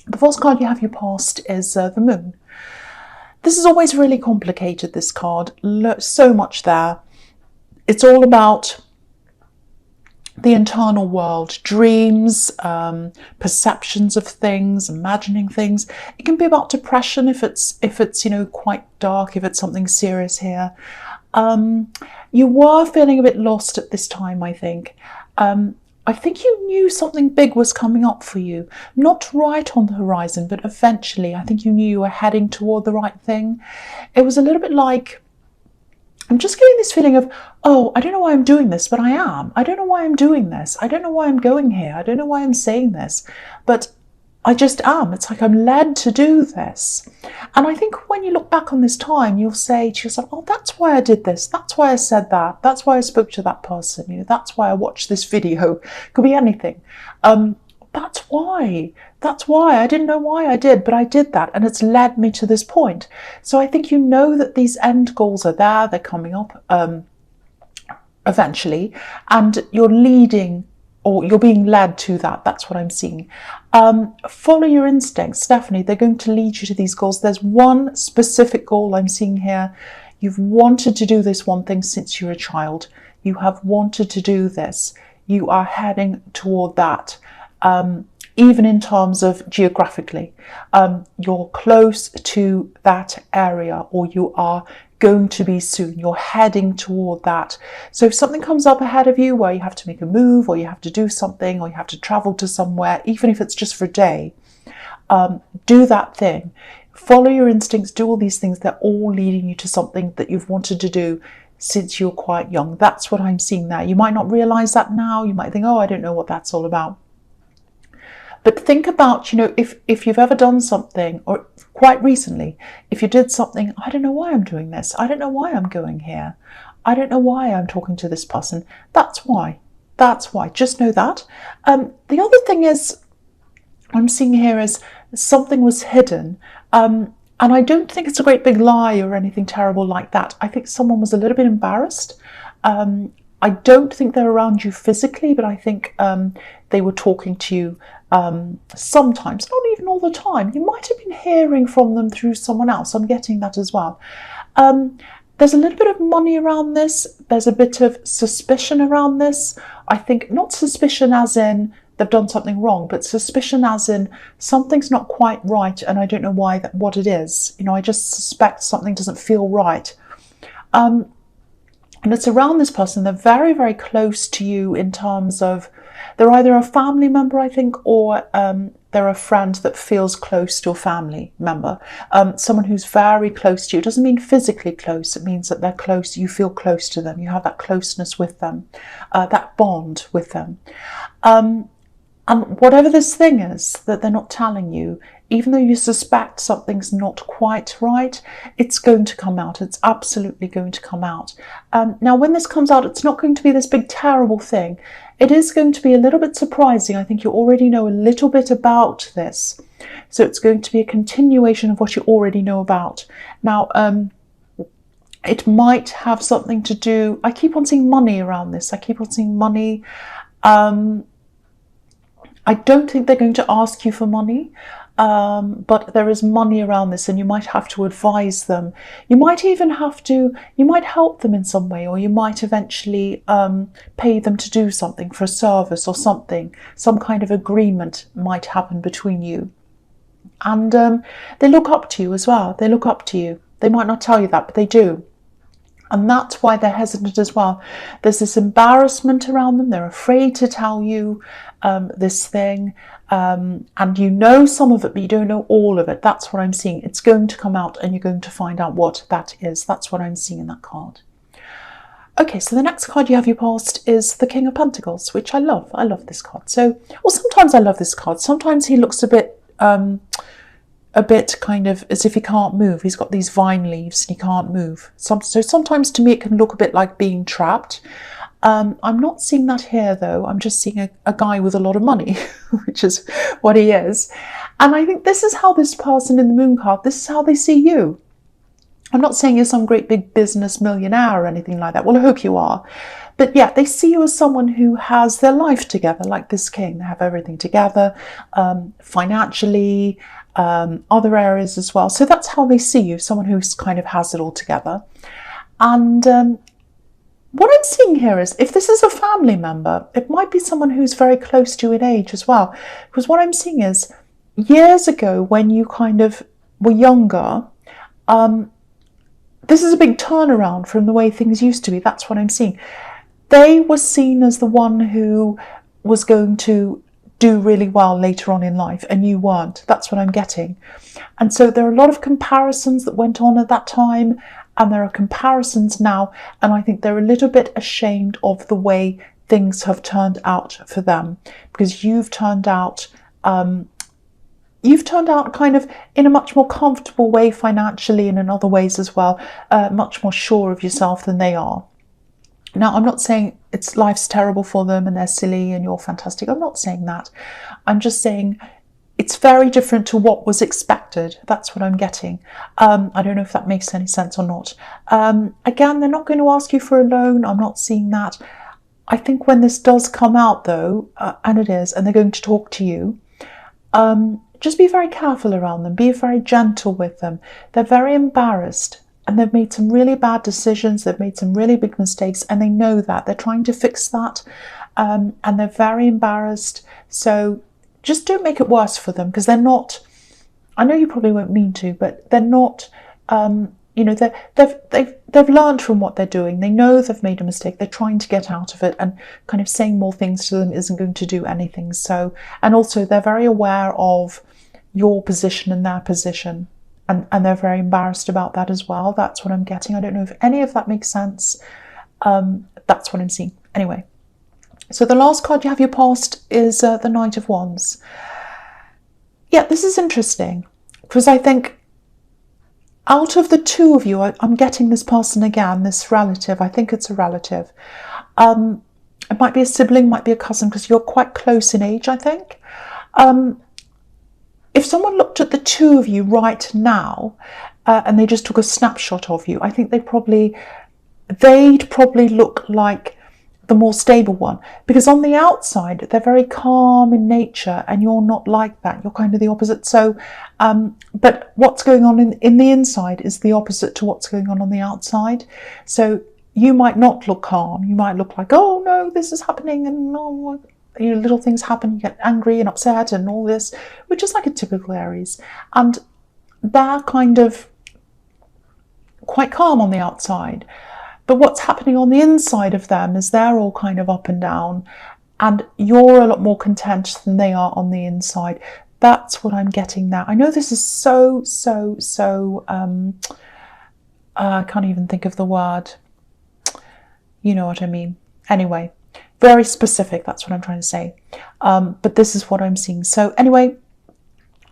The fourth card you have your past is the moon. This is always really complicated, this card. So much there. It's all about the internal world, dreams, perceptions of things, imagining things. It can be about depression if it's quite dark, if it's something serious here. You were feeling a bit lost at this time, I think. I think you knew something big was coming up for you. Not right on the horizon, but eventually I think you knew you were heading toward the right thing. It was a little bit like, I'm just getting this feeling of, oh, I don't know why I'm doing this, but I am. I don't know why I'm doing this. I don't know why I'm going here. I don't know why I'm saying this, but I just am. It's like I'm led to do this. And I think when you look back on this time, you'll say to yourself, oh, that's why I did this. That's why I said that. That's why I spoke to that person. That's why I watched this video. Could be anything. That's why. That's why. I didn't know why I did, but I did that. And it's led me to this point. So I think you know that these end goals are there. They're coming up eventually. And you're leading, or you're being led to that. That's what I'm seeing. Follow your instincts, definitely. They're going to lead you to these goals. There's one specific goal I'm seeing here. You've wanted to do this one thing since you were a child. You have wanted to do this. You are heading toward that. Even in terms of geographically, you're close to that area, or you are going to be soon. You're heading toward that. So if something comes up ahead of you where you have to make a move, or you have to do something, or you have to travel to somewhere, even if it's just for a day, do that thing. Follow your instincts, do all these things. They're all leading you to something that you've wanted to do since you're quite young. That's what I'm seeing there. You might not realize that now. You might think, oh, I don't know what that's all about. But think about, if you've ever done something, or quite recently, if you did something, I don't know why I'm doing this. I don't know why I'm going here. I don't know why I'm talking to this person. That's why. That's why. Just know that. The other thing is, I'm seeing here is something was hidden. And I don't think it's a great big lie or anything terrible like that. I think someone was a little bit embarrassed. I don't think they're around you physically, but I think they were talking to you sometimes, not even all the time. You might have been hearing from them through someone else. I'm getting that as well. There's a little bit of money around this. There's a bit of suspicion around this. I think not suspicion as in they've done something wrong, but suspicion as in something's not quite right and I don't know why, what it is. I just suspect something doesn't feel right. And it's around this person. They're very, very close to you in terms of they're either a family member, I think, or they're a friend that feels close to a family member. Someone who's very close to you. It doesn't mean physically close. It means that they're close. You feel close to them. You have that closeness with them, that bond with them. And whatever this thing is that they're not telling you, even though you suspect something's not quite right, it's going to come out. It's absolutely going to come out. Now, when this comes out, it's not going to be this big, terrible thing. It is going to be a little bit surprising. I think you already know a little bit about this. So it's going to be a continuation of what you already know about. Now, it might have something to do... I keep on seeing money around this. I keep on seeing money. I don't think they're going to ask you for money, but there is money around this and you might have to advise them. You might even you might help them in some way, or you might eventually pay them to do something for a service or something. Some kind of agreement might happen between you. And they look up to you as well. They look up to you. They might not tell you that, but they do. And that's why they're hesitant as well. There's this embarrassment around them. They're afraid to tell you this thing. And you know some of it, but you don't know all of it. That's what I'm seeing. It's going to come out and you're going to find out what that is. That's what I'm seeing in that card. Okay, so the next card you have your past is the King of Pentacles, which I love. I love this card. So, well, sometimes I love this card. Sometimes he looks a bit kind of as if he can't move. He's got these vine leaves and he can't move. So sometimes to me it can look a bit like being trapped. I'm not seeing that here though. I'm just seeing a guy with a lot of money, which is what he is. And I think this is how this person in the moon card, this is how they see you. I'm not saying you're some great big business millionaire or anything like that. Well, I hope you are. But yeah, they see you as someone who has their life together, like this king. They have everything together, financially, other areas as well. So that's how they see you, someone who kind of has it all together. And what I'm seeing here is, if this is a family member, it might be someone who's very close to you in age as well. Because what I'm seeing is, years ago when you kind of were younger, this is a big turnaround from the way things used to be. That's what I'm seeing. They were seen as the one who was going to do really well later on in life, and you weren't. That's what I'm getting. And so there are a lot of comparisons that went on at that time, and there are comparisons now, and I think they're a little bit ashamed of the way things have turned out for them, because you've turned out kind of in a much more comfortable way financially, and in other ways as well, much more sure of yourself than they are. Now, I'm not saying life's terrible for them and they're silly and you're fantastic. I'm not saying that. I'm just saying it's very different to what was expected. That's what I'm getting. I don't know if that makes any sense or not. Again, they're not going to ask you for a loan. I'm not seeing that. I think when this does come out, though, and it is, and they're going to talk to you, just be very careful around them. Be very gentle with them. They're very embarrassed, and they've made some really bad decisions. They've made some really big mistakes, and they know that. They're trying to fix that, and they're very embarrassed. So just don't make it worse for them, because they're not, I know you probably won't mean to, but they're not, they've learned from what they're doing. They know they've made a mistake. They're trying to get out of it, and kind of saying more things to them isn't going to do anything. So, and also they're very aware of your position and their position, and they're very embarrassed about that as well. That's what I'm getting. I don't know if any of that makes sense. That's what I'm seeing. Anyway, so the last card you have your past is the Knight of Wands. Yeah, this is interesting, because I think out of the two of you, I'm getting this person again, this relative. I think it's a relative. It might be a sibling, might be a cousin, because you're quite close in age, I think. If someone looked at the two of you right now, and they just took a snapshot of you, I think they'd probably look like the more stable one, because on the outside they're very calm in nature, and you're not like that. You're kind of the opposite. So but what's going on in the inside is the opposite to what's going on the outside. So you might not look calm. You might look like, oh no, this is happening, and no, little things happen, you get angry and upset and all this, which is like a typical Aries. And they're kind of quite calm on the outside. But what's happening on the inside of them is they're all kind of up and down, and you're a lot more content than they are on the inside. That's what I'm getting there. I know this is so, I can't even think of the word. You know what I mean. Anyway, very specific, that's what I'm trying to say. But this is what I'm seeing. So anyway,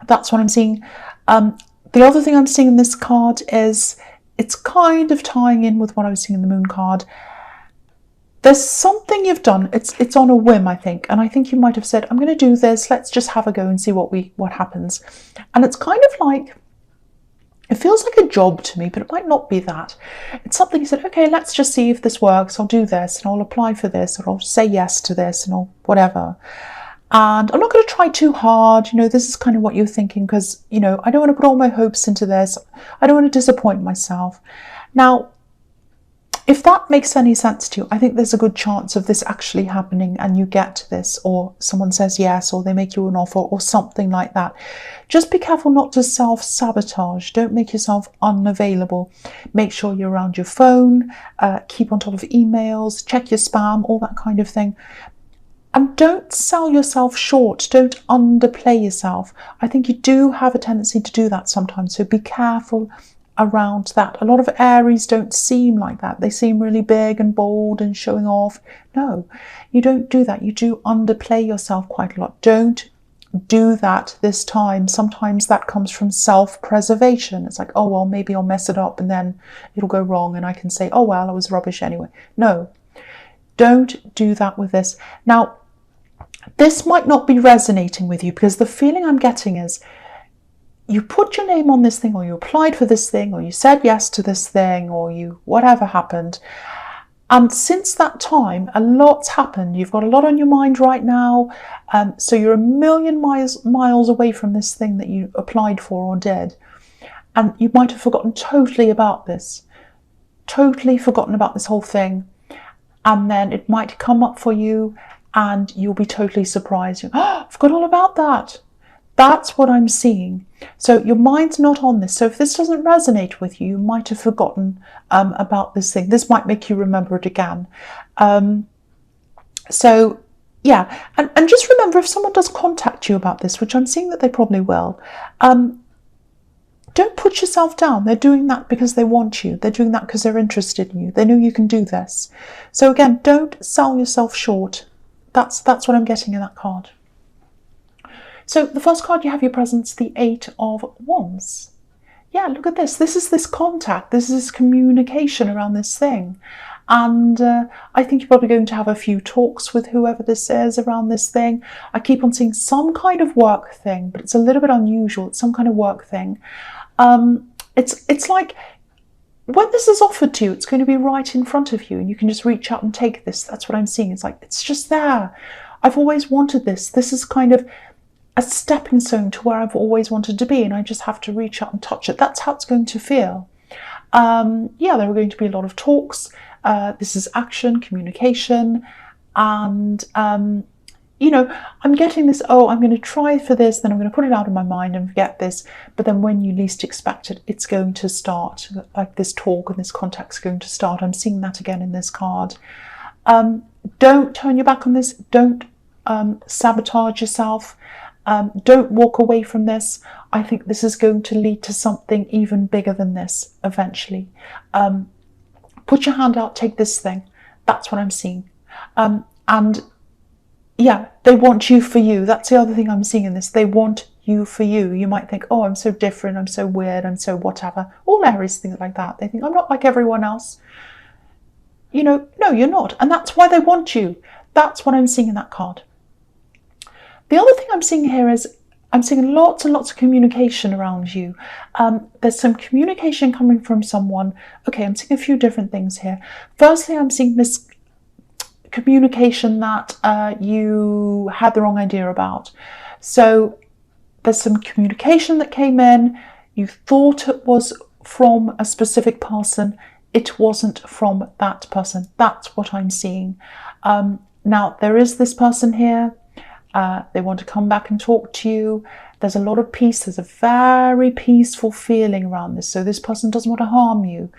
that's what I'm seeing. The other thing I'm seeing in this card is, it's kind of tying in with what I was seeing in the Moon card. There's something you've done. It's on a whim, I think. And I think you might have said, I'm going to do this. Let's just have a go and see what happens. And it's kind of like, it feels like a job to me, but it might not be that. It's something you said, okay, let's just see if this works. I'll do this, and I'll apply for this, or I'll say yes to this, and I'll whatever. And I'm not going to try too hard. This is kind of what you're thinking, because, I don't want to put all my hopes into this. I don't want to disappoint myself. Now, if that makes any sense to you, I think there's a good chance of this actually happening, and you get this, or someone says yes, or they make you an offer, or something like that. Just be careful not to self-sabotage. Don't make yourself unavailable. Make sure you're around your phone, keep on top of emails, check your spam, all that kind of thing. And don't sell yourself short. Don't underplay yourself. I think you do have a tendency to do that sometimes, so be careful around that. A lot of Aries don't seem like that. They seem really big and bold and showing off. No, you don't do that. You do underplay yourself quite a lot. Don't do that this time. Sometimes that comes from self-preservation. It's like, oh, well, maybe I'll mess it up and then it'll go wrong and I can say, oh, well, I was rubbish anyway. No, don't do that with this. Now, this might not be resonating with you, because the feeling I'm getting is, you put your name on this thing, or you applied for this thing, or you said yes to this thing, or you whatever happened, And since that time, a lot's happened. You've got a lot on your mind right now. So you're a million miles away from this thing that you applied for or did. And you might have forgotten totally about this. Totally forgotten about this whole thing. And then it might come up for you and you'll be totally surprised. Oh, I forgot all about that. That's what I'm seeing. So your mind's not on this. So if this doesn't resonate with you, you might have forgotten about this thing. This might make you remember it again. So yeah, and just remember, if someone does contact you about this, which I'm seeing that they probably will, don't put yourself down. They're doing that because they want you. They're doing that because they're interested in you. They know you can do this. So again, don't sell yourself short. That's what I'm getting in that card. So the first card you have your presence, the 8 of Wands. Yeah, look at this. This is this contact. This is this communication around this thing. And I think you're probably going to have a few talks with whoever this is around this thing. I keep on seeing some kind of work thing, but it's a little bit unusual. It's some kind of work thing. It's like when this is offered to you, it's going to be right in front of you and you can just reach out and take this. That's what I'm seeing. It's like, it's just there. I've always wanted this. This is kind of a stepping stone to where I've always wanted to be, and I just have to reach out and touch it. That's how it's going to feel. Yeah, there are going to be a lot of talks. This is action, communication, and you know, I'm getting this, oh, I'm going to try for this, then I'm going to put it out of my mind and forget this, but then when you least expect it, it's going to start, like this talk and this contact's going to start. I'm seeing that again in this card. Don't turn your back on this. Don't sabotage yourself. Don't walk away from this. I think this is going to lead to something even bigger than this eventually. Put your hand out, take this thing. That's what I'm seeing. And yeah, they want you for you. That's the other thing I'm seeing in this. They want you for you. You might think, oh, I'm so different, I'm so weird, I'm so whatever. All Aries think like that. They think, I'm not like everyone else. You know, no, you're not. And that's why they want you. That's what I'm seeing in that card. The other thing I'm seeing here is I'm seeing lots and lots of communication around you. There's some communication coming from someone. Okay, I'm seeing a few different things here. Firstly, I'm seeing this communication that you had the wrong idea about. So there's some communication that came in. You thought it was from a specific person. It wasn't from that person. That's what I'm seeing. Now, there is this person here. They want to come back and talk to you. There's a lot of peace. There's a very peaceful feeling around this. So this person doesn't want to harm you.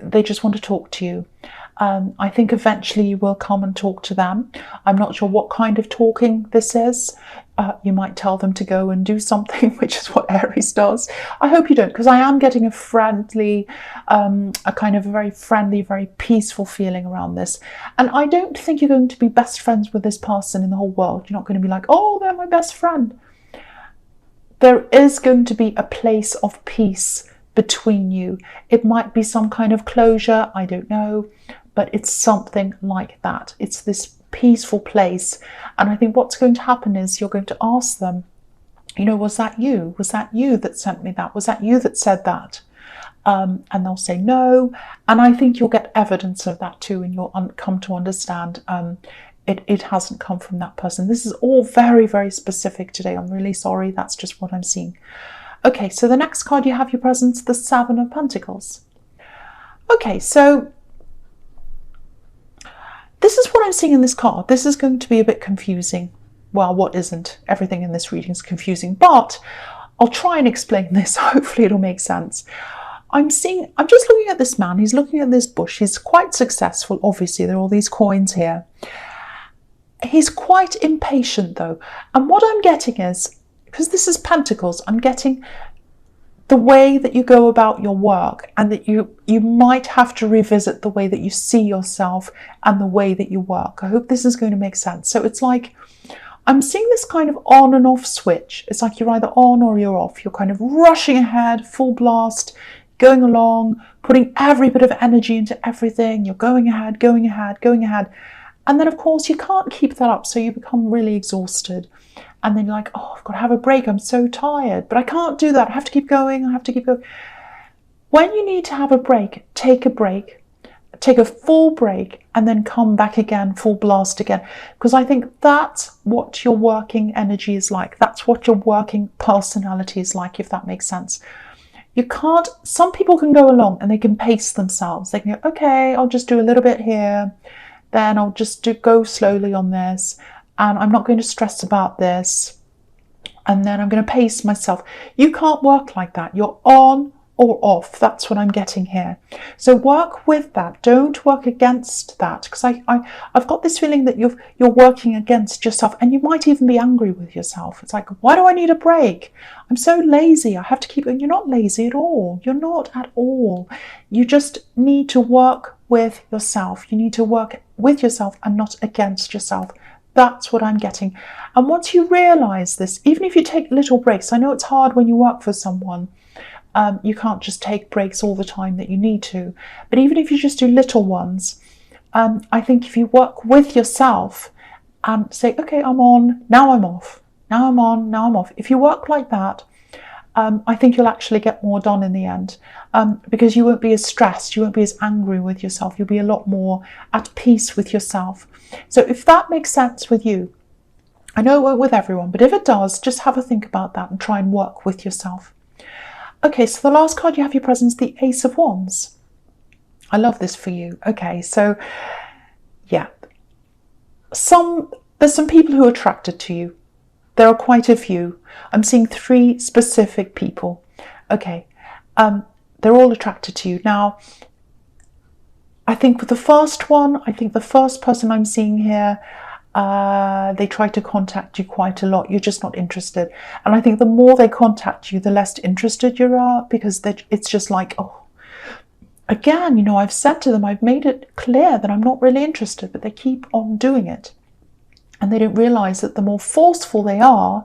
They just want to talk to you. I think eventually you will come and talk to them. I'm not sure what kind of talking this is. You might tell them to go and do something, which is what Aries does. I hope you don't, because I am getting a friendly, a kind of a very friendly, very peaceful feeling around this. And I don't think you're going to be best friends with this person in the whole world. You're not going to be like, oh, they're my best friend. There is going to be a place of peace between you. It might be some kind of closure, I don't know, but it's something like that. It's this peaceful place. And I think what's going to happen is you're going to ask them, you know, was that you? Was that you that sent me that? Was that you that said that? And they'll say no. And I think you'll get evidence of that too, and you'll come to understand it hasn't come from that person. This is all very, very specific today. I'm really sorry. That's just what I'm seeing. Okay, so the next card you have your presence, the 7 of Pentacles. Okay, so this is what I'm seeing in this card. This is going to be a bit confusing. Well, what isn't? Everything in this reading is confusing, but I'll try and explain this. Hopefully it'll make sense. I'm just looking at this man. He's looking at this bush. He's quite successful. Obviously, there are all these coins here. He's quite impatient though. And what I'm getting is, because this is Pentacles, I'm getting the way that you go about your work, and that you might have to revisit the way that you see yourself and the way that you work. I hope this is going to make sense. So it's like, I'm seeing this kind of on and off switch. It's like you're either on or you're off. You're kind of rushing ahead, full blast, going along, putting every bit of energy into everything. You're going ahead, going ahead, going ahead. And then of course you can't keep that up, so you become really exhausted. And then you're like, oh, I've got to have a break. I'm so tired, but I can't do that. I have to keep going. I have to keep going. When you need to have a break, take a break. take a full break and then come back again, full blast again, because I think that's what your working energy is like. That's what your working personality is like, if that makes sense. You can't, some people can go along and they can pace themselves. They can go, okay, I'll just do a little bit here, then I'll just go slowly on this, and I'm not going to stress about this, and then I'm going to pace myself. You can't work like that. You're on or off. That's what I'm getting here. So work with that. Don't work against that, because I've got this feeling that you're working against yourself, and you might even be angry with yourself. It's like, why do I need a break? I'm so lazy. I have to keep going. You're not lazy at all. You're not at all. You just need to work with yourself. You need to work with yourself and not against yourself. That's what I'm getting. And once you realize this, even if you take little breaks, I know it's hard when you work for someone. You can't just take breaks all the time that you need to. But even if you just do little ones, I think if you work with yourself and say, okay, I'm on, now I'm off, now I'm on, now I'm off. If you work like that, I think you'll actually get more done in the end, because you won't be as stressed, you won't be as angry with yourself, you'll be a lot more at peace with yourself. So if that makes sense with you, I know it won't with everyone, but if it does, just have a think about that and try and work with yourself. Okay, so the last card you have your presence, the Ace of Wands. I love this for you. Okay, so yeah, there's some people who are attracted to you. There are quite a few. I'm seeing 3 specific people. Okay, they're all attracted to you. Now, I think with the first one, I think the first person I'm seeing here, they try to contact you quite a lot. You're just not interested. And I think the more they contact you, the less interested you are, because it's just like, oh, again, you know, I've said to them, I've made it clear that I'm not really interested, but they keep on doing it. And they don't realize that the more forceful they are,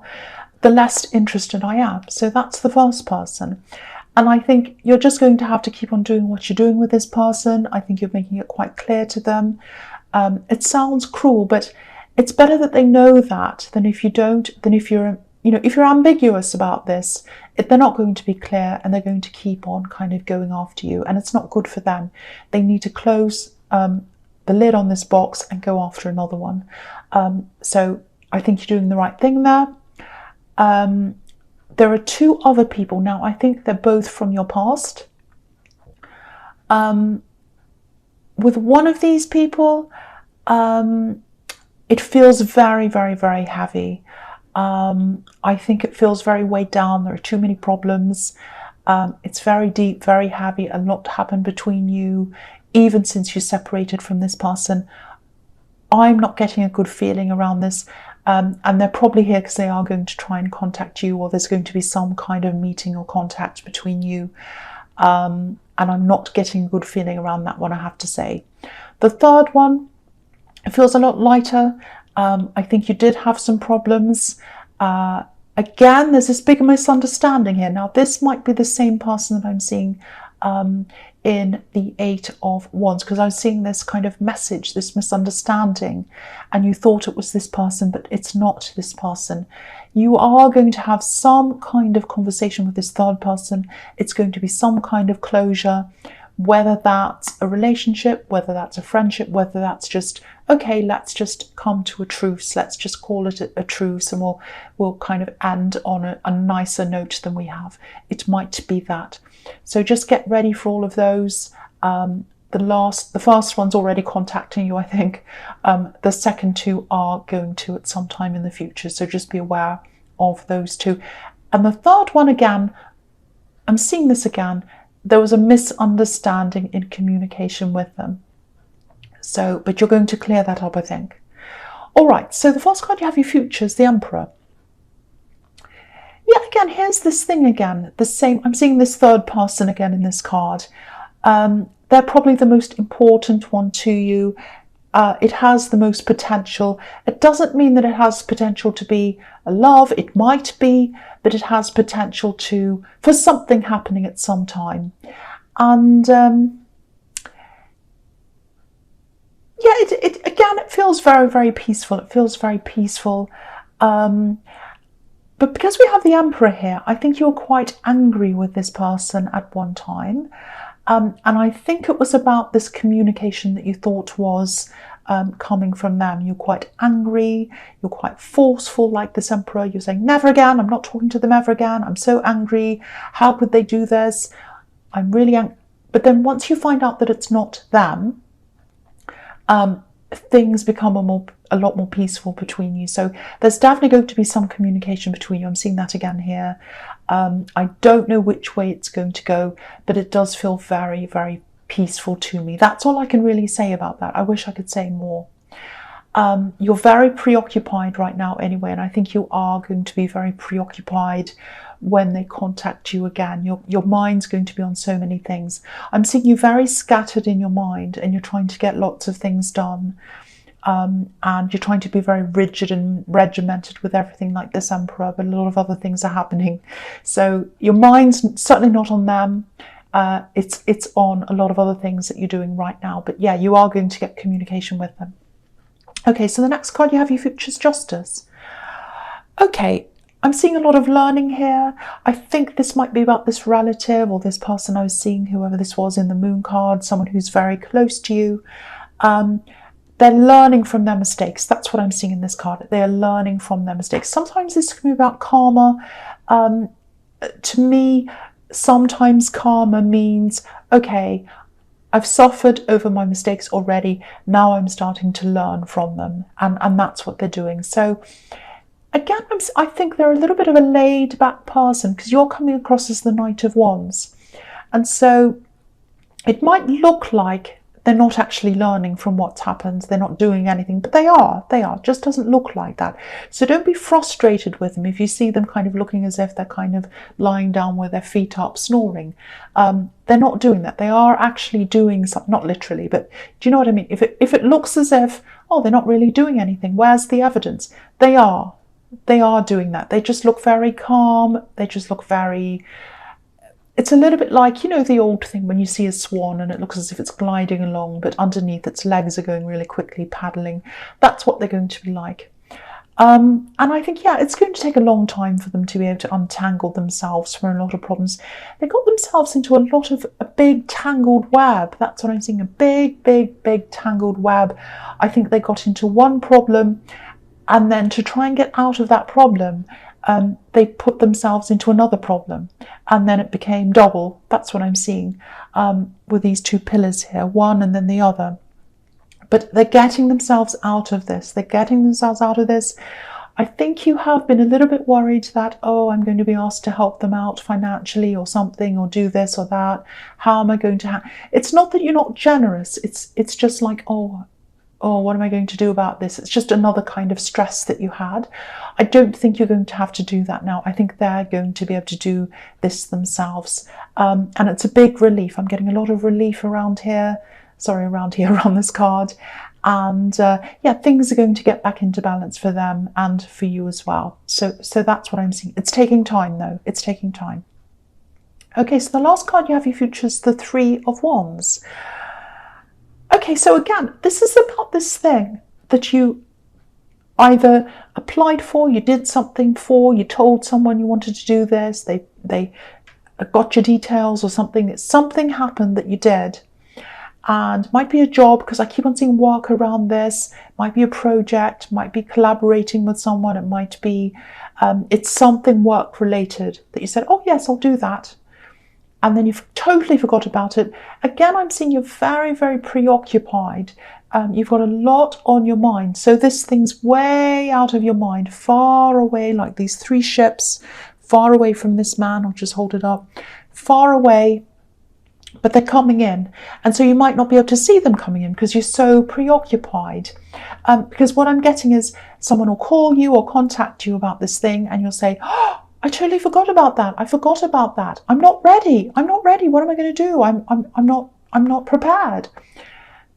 the less interested I am. So that's the first person. And I think you're just going to have to keep on doing what you're doing with this person. I think you're making it quite clear to them. It sounds cruel, but it's better that they know that than if you don't, than if you're, you know, if you're ambiguous about this, they're not going to be clear, and they're going to keep on kind of going after you, and it's not good for them. They need to close the lid on this box and go after another one. So I think you're doing the right thing there. There are 2 other people. Now, I think they're both from your past. With one of these people, it feels very, very, very heavy. I think it feels very weighed down. There are too many problems. It's very deep, very heavy. A lot happened between you, even since you separated from this person. I'm not getting a good feeling around this. And they're probably here because they are going to try and contact you, or there's going to be some kind of meeting or contact between you. And I'm not getting a good feeling around that one, I have to say. The third one, it feels a lot lighter. I think you did have some problems. Again, there's this big misunderstanding here. Now, this might be the same person that I'm seeing in the 8 of Wands, because I was seeing this kind of message, this misunderstanding, and you thought it was this person, but it's not this person. You are going to have some kind of conversation with this third person. It's going to be some kind of closure, whether that's a relationship, whether that's a friendship, whether that's just, okay, let's just come to a truce, let's just call it a truce, and we'll kind of end on a nicer note than we have. It might be that. So just get ready for all of those. The first one's already contacting you, I think. The second 2 are going to at some time in the future, so just be aware of those 2. And the third one, again, I'm seeing this again, there was a misunderstanding in communication with them. So, but you're going to clear that up, I think. All right, so the first card you have your futures, the Emperor. Yeah, again, here's this thing again, the same. I'm seeing this third person again in this card. They're probably the most important one to you. It has the most potential. It doesn't mean that it has potential to be a love. It might be, but it has potential for something happening at some time. And yeah, it feels very, very peaceful. It feels very peaceful. But because we have the Emperor here, I think you're quite angry with this person at one time. And I think it was about this communication that you thought was coming from them. You're quite angry, you're quite forceful like this Emperor. You're saying, never again, I'm not talking to them ever again. I'm so angry. How could they do this? I'm really angry. But then once you find out that it's not them, things become a lot more peaceful between you. So there's definitely going to be some communication between you. I'm seeing that again here. I don't know which way it's going to go, but it does feel very, very peaceful to me. That's all I can really say about that. I wish I could say more. You're very preoccupied right now anyway, and I think you are going to be very preoccupied when they contact you again. Your mind's going to be on so many things. I'm seeing you very scattered in your mind, and you're trying to get lots of things done. And you're trying to be very rigid and regimented with everything like this Emperor, but a lot of other things are happening. So your mind's certainly not on them. It's on a lot of other things that you're doing right now. But yeah, you are going to get communication with them. Okay, so the next card you have, your Future's Justice. Okay, I'm seeing a lot of learning here. I think this might be about this relative or this person I was seeing, whoever this was in the Moon card, someone who's very close to you. They're learning from their mistakes. That's what I'm seeing in this card. They are learning from their mistakes. Sometimes this can be about karma. To me, sometimes karma means, okay, I've suffered over my mistakes already. Now I'm starting to learn from them. And that's what they're doing. So again, I think they're a little bit of a laid back person, because you're coming across as the Knight of Wands. And so it might look like they're not actually learning from what's happened. They're not doing anything, but they are. It just doesn't look like that. So don't be frustrated with them if you see them kind of looking as if they're kind of lying down with their feet up, snoring. They're not doing that. They are actually doing something, not literally, but do you know what I mean? If it looks as if, oh, they're not really doing anything, where's the evidence? They are doing that. They just look very calm. They just look very... It's a little bit like, you know, the old thing when you see a swan and it looks as if it's gliding along, but underneath its legs are going really quickly, paddling. That's what they're going to be like. And I think, yeah, it's going to take a long time for them to be able to untangle themselves from a lot of problems. They got themselves into a big tangled web. That's what I'm seeing, a big, big, big tangled web. I think they got into one problem, and then to try and get out of that problem, they put themselves into another problem, and then it became double. That's what I'm seeing with these two pillars here, one and then the other. But they're getting themselves out of this. I think you have been a little bit worried that, oh, I'm going to be asked to help them out financially or something, or do this or that. How am I going to... It's not that you're not generous. It's just like, oh, what am I going to do about this? It's just another kind of stress that you had. I don't think you're going to have to do that now. I think they're going to be able to do this themselves. And it's a big relief. I'm getting a lot of relief around here. Sorry, around this card. And yeah, things are going to get back into balance for them and for you as well. So that's what I'm seeing. It's taking time though. It's taking time. Okay, so the last card you have, your Future's the Three of Wands. Okay, so again, this is about this thing that you either applied for, you did something for, you told someone you wanted to do this, they got your details or something. Something happened that you did, and might be a job, because I keep on seeing work around this, might be a project, might be collaborating with someone, it might be, it's something work related that you said, oh yes, I'll do that. And then you've totally forgot about it. Again, I'm seeing you're very, very preoccupied. You've got a lot on your mind. So this thing's way out of your mind, far away, like these three ships, far away from this man. I'll just hold it up. Far away, but they're coming in. And so you might not be able to see them coming in because you're so preoccupied. Because what I'm getting is someone will call you or contact you about this thing, and you'll say, oh, I totally forgot about that. I forgot about that. I'm not ready. What am I going to do? I'm not prepared.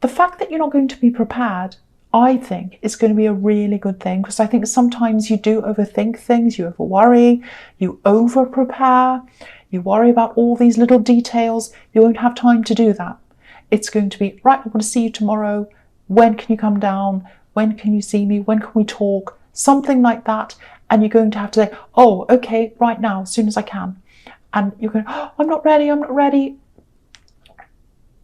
The fact that you're not going to be prepared, I think, is going to be a really good thing, because I think sometimes you do overthink things, you over worry, you over prepare, you worry about all these little details. You won't have time to do that. It's going to be, right, I want to see you tomorrow. When can you come down? When can you see me? When can we talk? Something like that. And you're going to have to say, oh, okay, right now, as soon as I can. And you're going, oh, I'm not ready.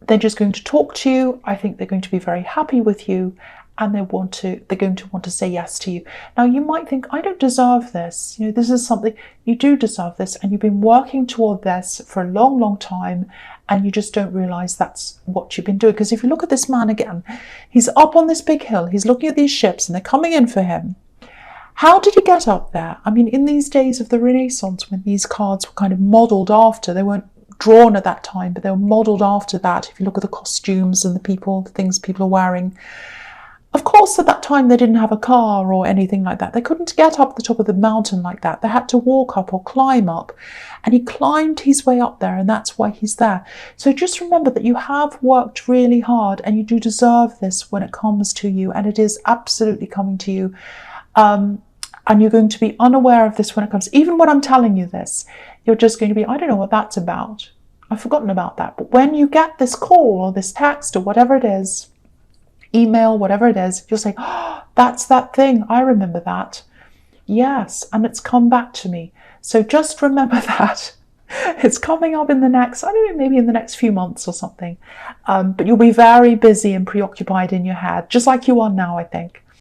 they're just going to talk to you. I think they're going to be very happy with you, and they're going to want to say yes to you. Now, you might think, I don't deserve this. You know, this is something, you do deserve this, and you've been working toward this for a long, long time, and you just don't realize that's what you've been doing. Because if you look at this man again, he's up on this big hill, he's looking at these ships, and they're coming in for him. How did he get up there? I mean, in these days of the Renaissance, when these cards were kind of modelled after, they weren't drawn at that time, but they were modelled after that. If you look at the costumes and the things people are wearing, of course, at that time, they didn't have a car or anything like that. They couldn't get up the top of the mountain like that. They had to walk up or climb up. And he climbed his way up there, and that's why he's there. So just remember that you have worked really hard, and you do deserve this when it comes to you, and it is absolutely coming to you. And you're going to be unaware of this when it comes. Even when I'm telling you this, you're just going to be, I don't know what that's about. I've forgotten about that. But when you get this call or this text or whatever it is, email, whatever it is, you'll say, oh, that's that thing. I remember that. Yes, and it's come back to me. So just remember that. It's coming up in the next, I don't know, maybe in the next few months or something. But you'll be very busy and preoccupied in your head, just like you are now, I think.